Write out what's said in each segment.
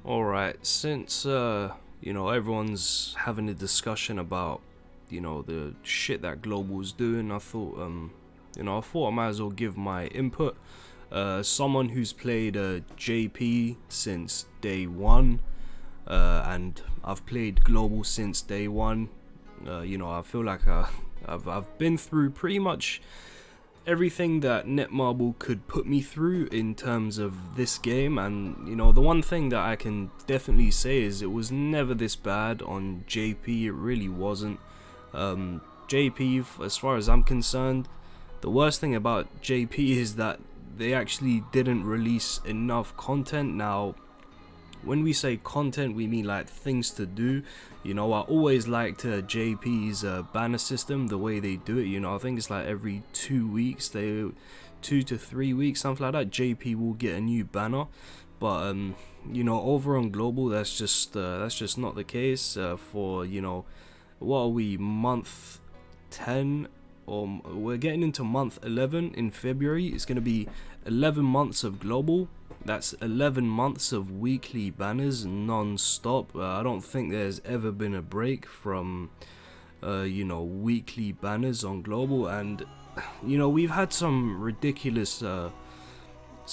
Alright, since everyone's having a discussion about, the shit that Global's doing, I thought I might as well give my input. Someone who's played JP since day one, and I've played Global since day one. I feel like I've been through pretty much everything that Netmarble could put me through in terms of this game, and the one thing that I can definitely say is it was never this bad on JP. It really wasn't. JP, as far as I'm concerned, the worst thing about JP is that they actually didn't release enough content. Now, when we say content, we mean like things to do. I always liked JP's banner system, the way they do it. I think it's like every 2 weeks, 2 to 3 weeks, something like that, JP will get a new banner. But over on Global, that's just not the case. For what are we, month 10, or we're getting into month 11 in February. It's going to be 11 months of Global. That's 11 months of weekly banners non-stop. I don't think there's ever been a break from weekly banners on Global. And we've had some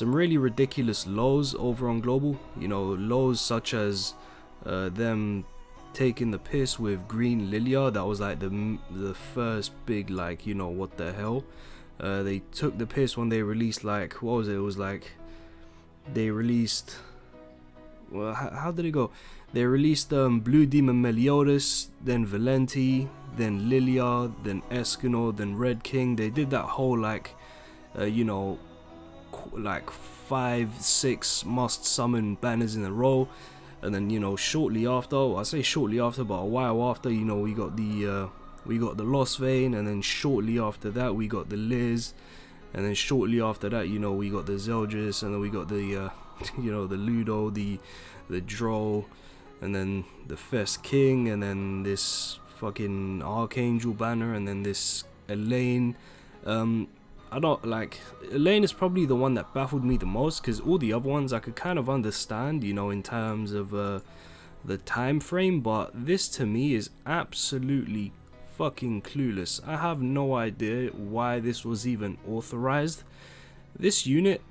really ridiculous lows over on Global. Lows such as them taking the piss with Green Lilia. That was like the first big, like, what the hell. They took the piss when they released, like, what was it? It was like they released, well, how did it go? They released Blue Demon Meliodas, then Valenti, then Lilia, then Escanor, then Red King. They did that whole like 5-6 must summon banners in a row. And then shortly after, I say shortly after, but a while after, we got the Lost Vein, and then shortly after that we got the Liz, and then shortly after that we got the Zeldris, and then we got the the Ludo, the Droll, and then the Fest King, and then this fucking Archangel banner, and then this Elaine. I don't like, Elaine is probably the one that baffled me the most, because all the other ones I could kind of understand, in terms of the time frame, but this to me is absolutely fucking clueless. I have no idea why this was even authorized. This unit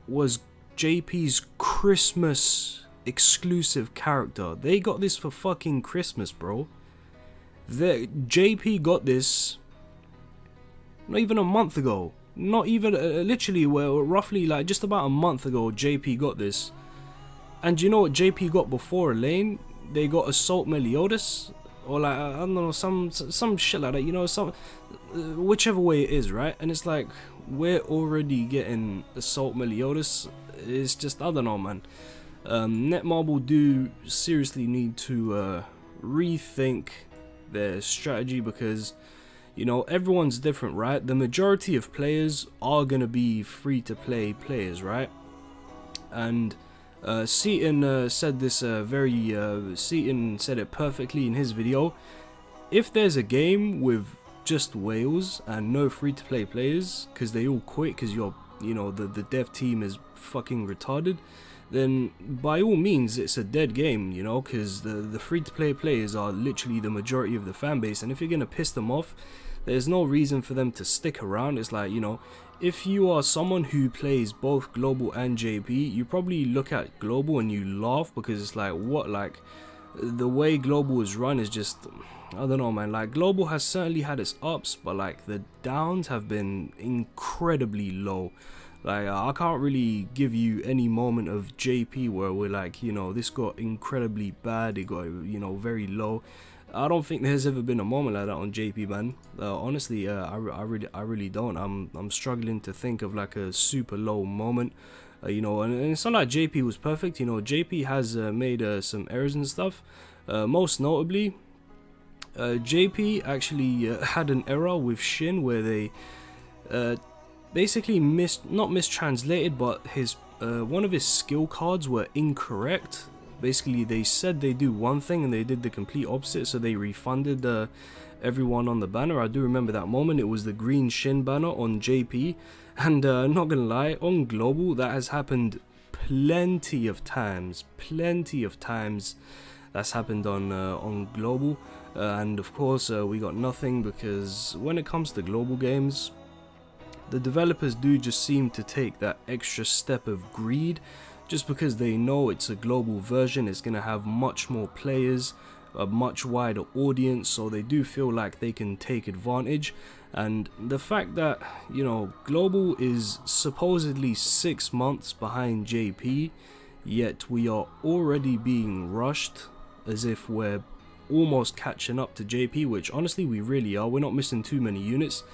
was JP's Christmas exclusive character. They got this for fucking Christmas, bro. JP got this not even a month ago. Not even literally, well, roughly like just about a month ago, JP got this. And you know what JP got before Elaine? They got Assault Meliodas, or like, I don't know, some shit like that, some whichever way it is, right? And it's like, we're already getting Assault Meliodas. It's just, I don't know, man. Netmarble do seriously need to rethink their strategy, because everyone's different, right? The majority of players are gonna be free to play players, right? And Seaton said this Seaton said it perfectly in his video. If there's a game with just whales and no free to play players, because they all quit because the dev team is fucking retarded, then by all means it's a dead game, because the free to play players are literally the majority of the fan base. And if you're gonna piss them off, there's no reason for them to stick around. It's like, if you are someone who plays both Global and JP, you probably look at Global and you laugh, because it's like, what, like, the way Global is run is just, I don't know, man. Like, Global has certainly had its ups, but like the downs have been incredibly low. Like, I can't really give you any moment of JP where we're like, this got incredibly bad, it got very low. I don't think there's ever been a moment like that on JP, man. Honestly, I really don't. I'm struggling to think of like a super low moment. And it's not like JP was perfect. JP has made some errors and stuff. Most notably, JP actually had an error with Shin where they basically not mistranslated, but his one of his skill cards were incorrect. Basically, they said they do one thing and they did the complete opposite, so they refunded everyone on the banner. I do remember that moment. It was the green Shin banner on JP, and not gonna lie, on Global that has happened plenty of times that's happened on global, and of course we got nothing, because when it comes to global games, the developers do just seem to take that extra step of greed, just because they know it's a global version, it's gonna have much more players, a much wider audience, so they do feel like they can take advantage. And the fact that, you know, global is supposedly 6 months behind JP, yet we are already being rushed as if we're almost catching up to JP, which honestly we really are. We're not missing too many units.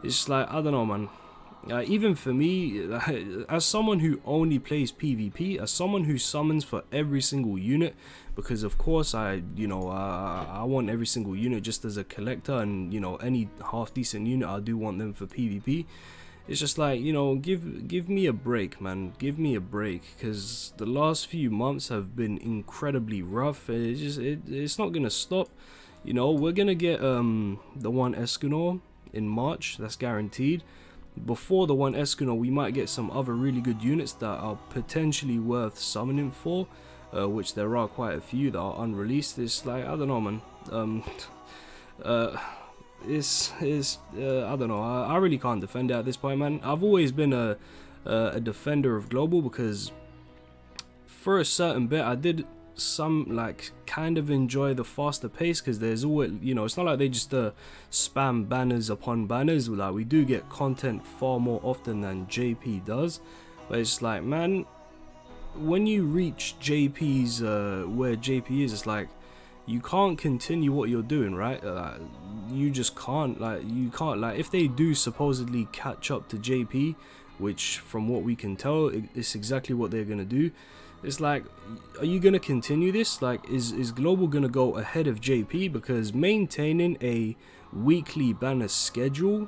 It's just like, I don't know, man. Even for me, as someone who only plays PvP, as someone who summons for every single unit, because of course I want every single unit just as a collector, and you know, any half decent unit I do want them for PvP. It's just like, you know, give me a break, man. Give me a break, because the last few months have been incredibly rough. It's not gonna stop. You know, we're gonna get the one Escanor in March, that's guaranteed. Before the one Escanor, we might get some other really good units that are potentially worth summoning for, which there are quite a few that are unreleased. It's like, I don't know, man. I don't know. I really can't defend it at this point, man. I've always been a defender of global, because for a certain bit I did kind of enjoy the faster pace, because there's always, you know, it's not like they just spam banners upon banners. Like, we do get content far more often than JP does, but it's like, man, when you reach JP's where JP is, it's like you can't continue what you're doing, right? You just can't, like if they do supposedly catch up to JP, which from what we can tell it's exactly what they're gonna do. It's like, are you gonna continue this? Like, is global gonna go ahead of JP? Because maintaining a weekly banner schedule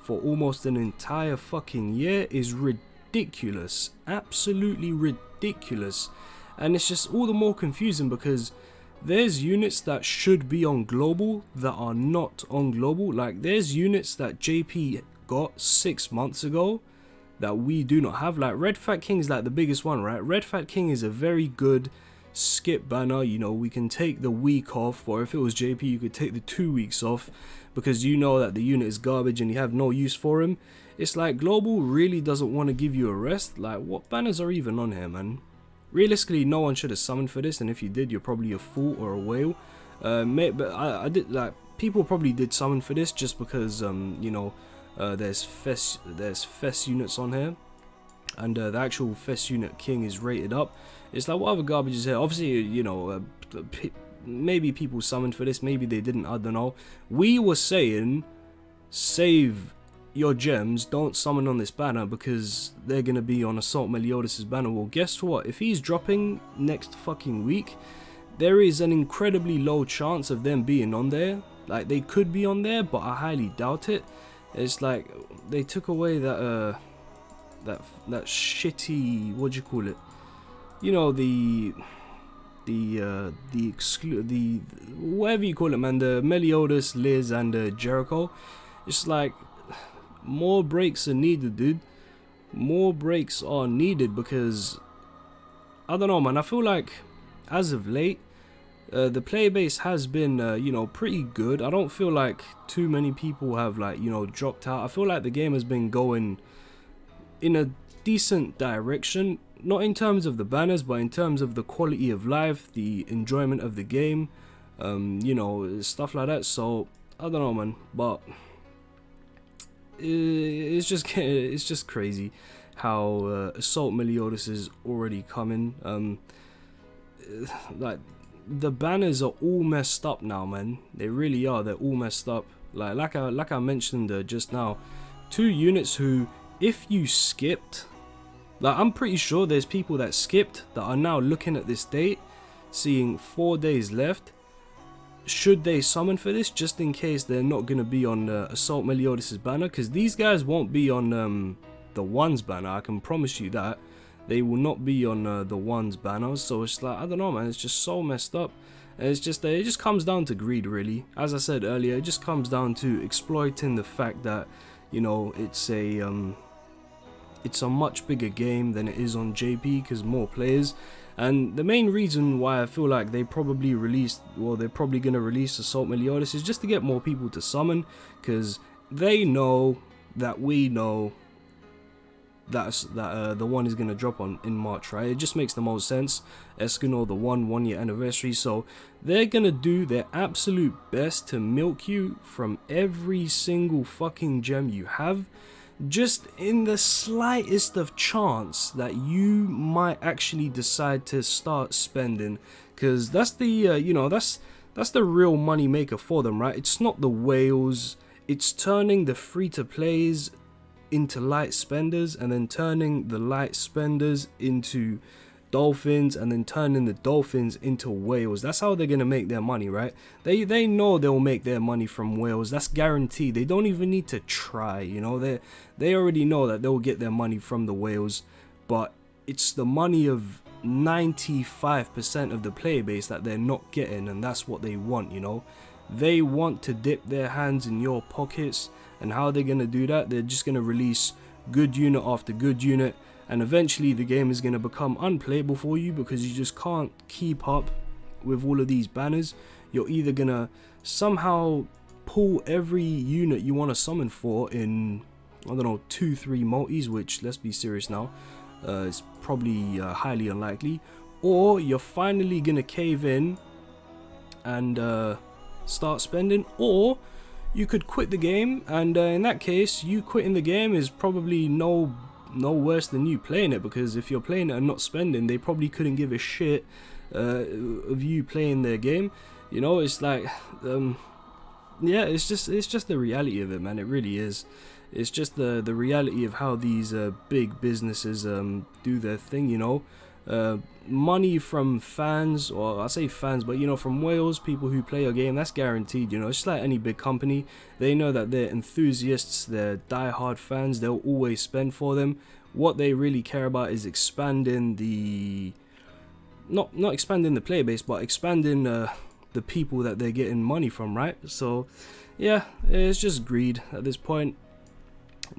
for almost an entire fucking year is ridiculous, absolutely ridiculous. And it's just all the more confusing, because there's units that should be on global that are not on global. Like, there's units that JP got 6 months ago that we do not have. Like, Red Fat King is like the biggest one, right? Red Fat King is a very good skip banner. You know, we can take the week off, or if it was JP you could take the 2 weeks off, because you know that the unit is garbage and you have no use for him. It's like global really doesn't want to give you a rest. Like, what banners are even on here, man? Realistically, no one should have summoned for this, and if you did, you're probably a fool or a whale. But I did, like, people probably did summon for this just because you know, there's fest units on here, and the actual fest unit king is rated up. It's like, what other garbage is here? Obviously, you know, maybe people summoned for this, maybe they didn't, I don't know. We were saying save your gems, don't summon on this banner because they're gonna be on Assault Meliodas' banner. Well, guess what? If he's dropping next fucking week, there is an incredibly low chance of them being on there. Like, they could be on there, but I highly doubt it. It's like they took away that that shitty, what do you call it? You know, the whatever you call it, man. The Meliodas, Liz, and Jericho. It's like, more breaks are needed, dude. More breaks are needed, because I don't know, man. I feel like as of late, the player base has been, you know, pretty good. I don't feel like too many people have, like, you know, dropped out. I feel like the game has been going in a decent direction, not in terms of the banners, but in terms of the quality of life, the enjoyment of the game, you know, stuff like that. So I don't know, man, but it's just crazy how Assault Meliodas is already coming. Like, the banners are all messed up now, man. They really are. They're all messed up. Like I mentioned just now, 2 units who, if you skipped, like, I'm pretty sure there's people that skipped that are now looking at this date, seeing 4 days left. Should they summon for this, just in case they're not going to be on Assault Meliodas' banner? Because these guys won't be on the one's banner, I can promise you that. They will not be on the one's banner. So it's like, I don't know, man, it's just so messed up. And it's just, it just comes down to greed, really. As I said earlier, it just comes down to exploiting the fact that, you know, it's a it's a much bigger game than it is on JP because more players. And the main reason why I feel like they probably released, well, they're probably going to release Assault Meliodas is just to get more people to summon, because they know that we know that the one is going to drop in March, right? It just makes the most sense. Escanor, the 1 year anniversary, so they're going to do their absolute best to milk you from every single fucking gem you have, just in the slightest of chance that you might actually decide to start spending, because that's the you know, that's the real money maker for them, right? It's not the whales, it's turning the free to plays into light spenders, and then turning the light spenders into dolphins, and then turning the dolphins into whales. That's how they're gonna make their money, right? They know they'll make their money from whales. That's guaranteed. They don't even need to try, you know. They already know that they'll get their money from the whales, but it's the money of 95% of the player base that they're not getting, and that's what they want, you know. They want to dip their hands in your pockets, and how they're gonna do that? They're just gonna release good unit after good unit, and eventually the game is going to become unplayable for you because you just can't keep up with all of these banners. You're either going to somehow pull every unit you want to summon for in, I don't know, 2-3 multis, which, let's be serious now, is probably highly unlikely, or you're finally going to cave in and start spending, or you could quit the game, and in that case, you quitting the game is probably no worse than you playing it, because if you're playing it and not spending, they probably couldn't give a shit of you playing their game, you know. It's like yeah, it's just the reality of it, man. It really is. It's just the reality of how these big businesses do their thing, you know. Money from fans, or I say fans, but you know, from whales, people who play your game, that's guaranteed, you know. It's just like any big company. They know that they're enthusiasts, they're die-hard fans, they'll always spend for them. What they really care about is expanding the not expanding the player base, but expanding the people that they're getting money from, right? So yeah, it's just greed at this point.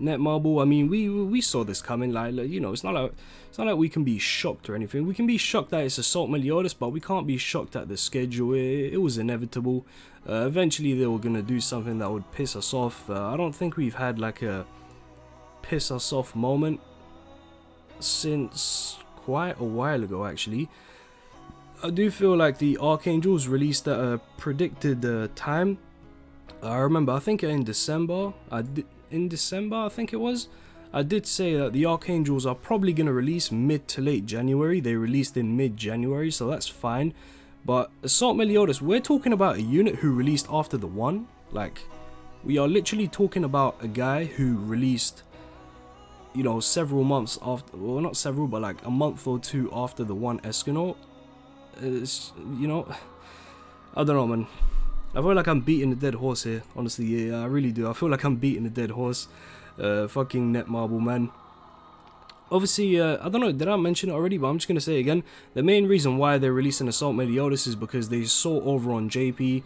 Netmarble, I mean, we saw this coming. Like, you know, it's not like we can be shocked or anything. We can be shocked that it's Assault Meliodas, but we can't be shocked at the schedule. It was inevitable. Eventually they were gonna do something that would piss us off. I don't think we've had like a piss us off moment since quite a while ago, actually. I do feel like the Archangels released at a predicted time. I remember, I think in December, I think it was, I did say that the Archangels are probably going to release mid to late January. They released in mid-January, so that's fine. But Assault Meliodas, we're talking about a unit who released after the 1. Like, we are literally talking about a guy who released, you know, several months after, well, not several, but like a month or 2 after the 1 Escanor. It's, you know, I don't know, man. I feel like I'm beating a dead horse here, honestly. Yeah, I really do. I feel like I'm beating a dead horse. Fucking Netmarble, man. Obviously, I don't know, did I mention it already? But I'm just going to say it again. The main reason why they're releasing Assault Meliodas is because they saw over on JP,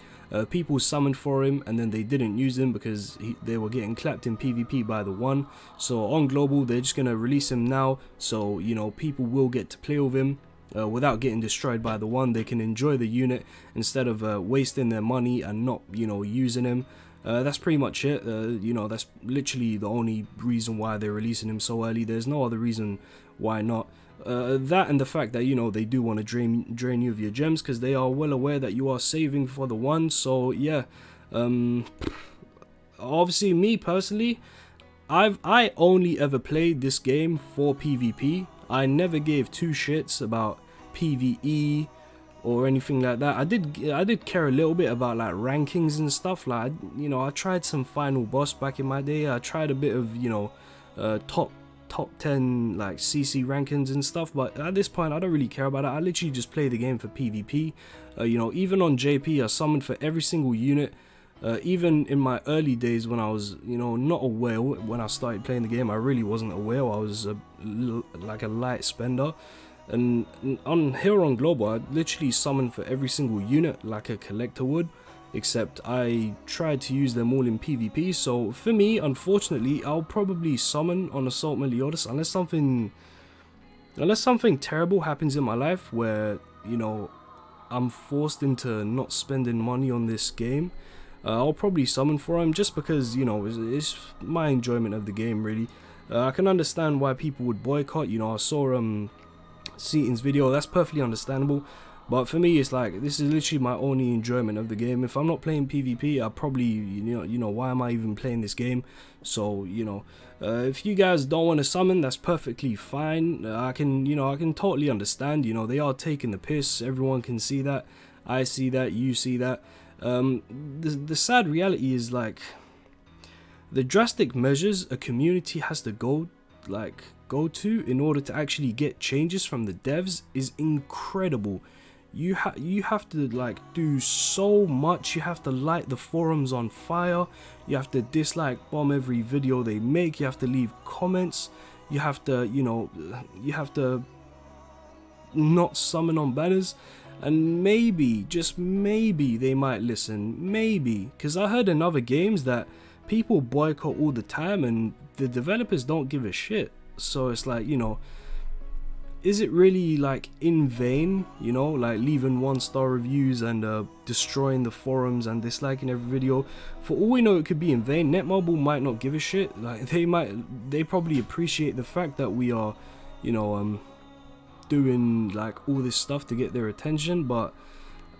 people summoned for him, and then they didn't use him because they were getting clapped in PvP by the 1. So on Global, they're just going to release him now. So, you know, people will get to play with him. Without getting destroyed by the 1, they can enjoy the unit instead of wasting their money and not, you know, using him. That's pretty much it. You know, that's literally the only reason why they're releasing him so early. There's no other reason why not. That and the fact that, you know, they do want to drain you of your gems because they are well aware that you are saving for the 1. So yeah, obviously me personally, I only ever played this game for PvP. I never gave 2 shits about PvE or anything like that. I did care a little bit about like rankings and stuff. Like, you know, I tried some final boss back in my day. I tried a bit of, you know, top 10 like CC rankings and stuff. But at this point, I don't really care about it. I literally just play the game for PvP. You know, even on JP, I summoned for every single unit. Even in my early days when I was, you know, not a whale, when I started playing the game, I really wasn't a whale. I was like a light spender. And here on Global, I literally summoned for every single unit like a collector would. except I tried to use them all in PvP. So for me, unfortunately, I'll probably summon on Assault Meliodas unless something terrible happens in my life where, you know, I'm forced into not spending money on this game. I'll probably summon for him just because, you know, it's my enjoyment of the game, really. I can understand why people would boycott. You know, I saw Seaton's video. That's perfectly understandable. But for me, it's like, this is literally my only enjoyment of the game. If I'm not playing PvP, I probably, you know, why am I even playing this game? So, you know, if you guys don't want to summon, that's perfectly fine. I can totally understand. You know, they are taking the piss. Everyone can see that. I see that. You see that. The sad reality is, like, the drastic measures a community has to go to in order to actually get changes from the devs is incredible. You have to, like, do so much. You have to light the forums on fire. You have to dislike bomb every video they make. You have to leave comments. You have to, you know, you have to not summon on banners. And maybe, just maybe, they might listen. Maybe. Because I heard in other games that people boycott all the time and the developers don't give a shit. So it's like, you know, is it really, like, in vain, you know, like leaving 1-star reviews and destroying the forums and disliking every video? For all we know, it could be in vain. Netmarble might not give a shit. Like, they probably appreciate the fact that we are, you know, doing, like, all this stuff to get their attention. But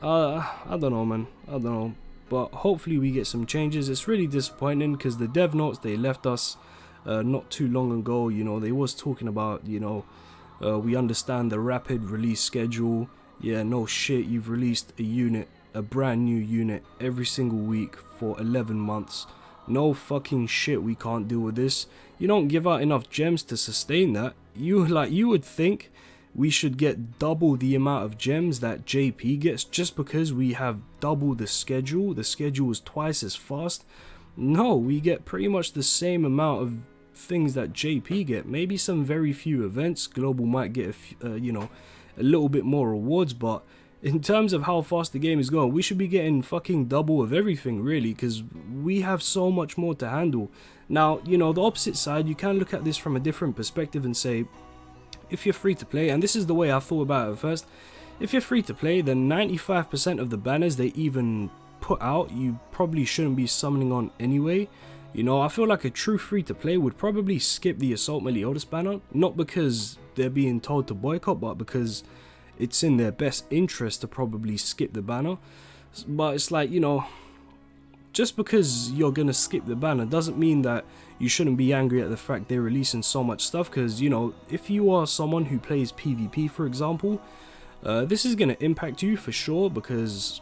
I don't know, man. I don't know. But hopefully we get some changes. It's really disappointing because the dev notes they left us not too long ago, you know, they was talking about, you know, we understand the rapid release schedule. Yeah, no shit, you've released a brand new unit every single week for 11 months. No fucking shit, we can't deal with this. You don't give out enough gems to sustain that. You would think we should get double the amount of gems that JP gets just because we have double the schedule. The schedule is twice as fast. No, we get pretty much the same amount of things that JP get. Maybe some very few events. Global might get you know, a little bit more rewards, but in terms of how fast the game is going, we should be getting fucking double of everything, really, because we have so much more to handle. Now, you know, the opposite side, you can look at this from a different perspective and say, if you're free to play, and this is the way I thought about it at first, if you're free to play, then 95% of the banners they even put out, you probably shouldn't be summoning on anyway. You know, I feel like a true free to play would probably skip the Assault Meliodas banner, not because they're being told to boycott, but because it's in their best interest to probably skip the banner. But it's like, you know, just because you're gonna skip the banner doesn't mean that you shouldn't be angry at the fact they're releasing so much stuff. Because, you know, if you are someone who plays PvP, for example, this is gonna impact you for sure, because,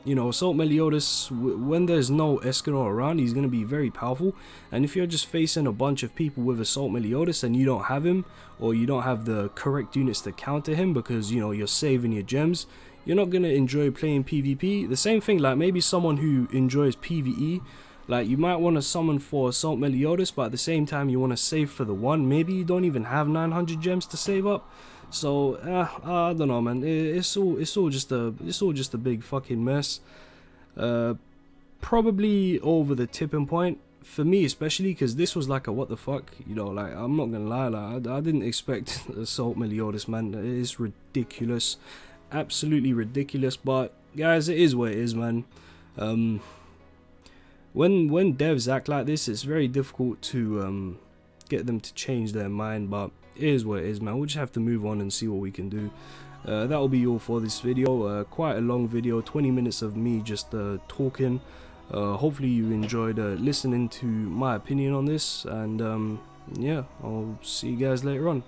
you know, Assault Meliodas, when there's no Escanor around, he's going to be very powerful. And if you're just facing a bunch of people with Assault Meliodas and you don't have him, or you don't have the correct units to counter him because, you know, you're saving your gems, you're not going to enjoy playing PvP. The same thing, like maybe someone who enjoys PvE, like you might want to summon for Assault Meliodas, but at the same time you want to save for the one. Maybe you don't even have 900 gems to save up. So I don't know, man. It's all just a big fucking mess. Probably over the tipping point for me, especially because this was like a what the fuck, you know. Like, I'm not gonna lie, like, I didn't expect Assault Meliodas, man. It is ridiculous, absolutely ridiculous. But guys, it is what it is, man. When devs act like this, it's very difficult to get them to change their mind. But it is what it is, man. We'll just have to move on and see what we can do. That will be all for this video. Quite a long video, 20 minutes of me just talking. Hopefully you enjoyed listening to my opinion on this, and yeah, I'll see you guys later on.